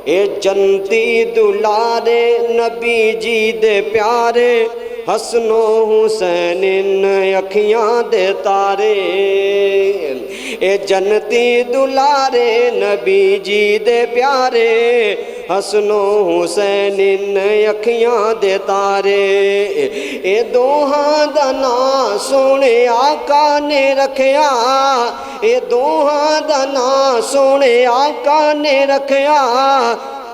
ए जनती दुलारे नबी जी दे प्यारे, हसनो हुसैन अखियां दे तारे। ए जनती दुलारे नबी जी दे प्यारे, हसनो हुसैन अखियां दे तारे। ए दोहां दा नां सोने आका ने रखिया, ए दोहां दा नां सोने आका ने रखिया।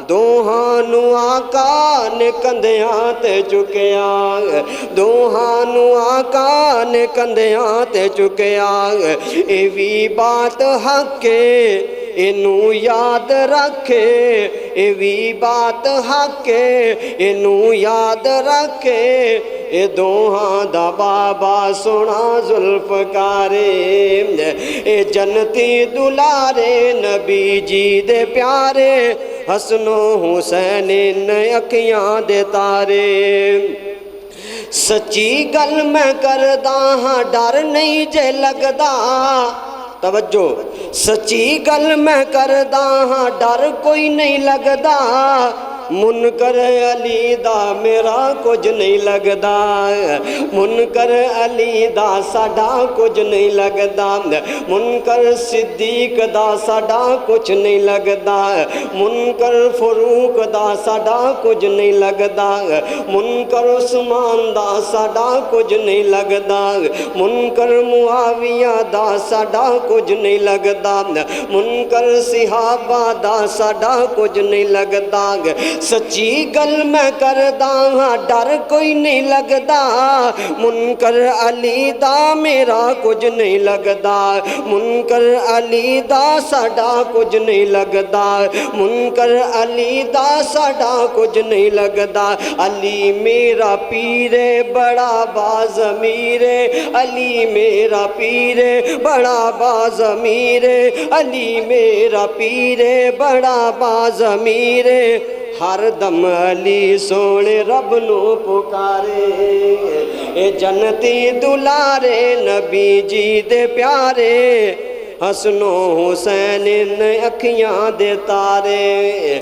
दोहां नू आका ने कंधियां ते चुकिया, दोहां नू आका ने कंधियां ते चुकिया। ए भी बात हक इनू याद रखे, ए भी बात हक इनू याद रखे। ए दोहां दा बाबा सोना जुल्फकारे, ए जनती दुलारे नबी जी दे प्यारे, हसनो हुसैन अखियां दे तारे। सच्ची गल मैं करदा हाँ डर नहीं जे लगदा, तवज्जो, सच्ची गल मैं करदा हाँ डर कोई नहीं लगदा। मुनकर अली दा मेरा कुछ नहीं लगदा, मुनकर अली दा साडा कुछ नहीं लगदा। मुनकर सिद्दीक दा साडा कुछ नहीं लगदा, मुनकर फरूक दा साडा कुछ नहीं लगदा। मुनकर उस्मान दा साडा कुछ नहीं लगदा, मुनकर मुआविया दा साडा कुछ नहीं लगदा। मुनकर सिहाबा दा साडा कुछ नहीं लगदा। सच्ची गल मैं करदा हाँ डर कोई नहीं लगदा। मुनकर अली दा मेरा कुछ नहीं लगदा, मुनकर अली दा साडा कुछ नहीं लगदा। मुनकर अली दा साडा कुछ नहीं लगदा। अली मेरा पीरे बड़ा बाज़मीरे, अली मेरा पीरे बड़ा बाज़मीरे, अली मेरा पीरे बड़ा बाज़मीरे। हर दम अली सोने रब नू पुकारे, ए जनती दुलारे नबी जी दे प्यारे, हसनो हुसैन अखियां दे तारे।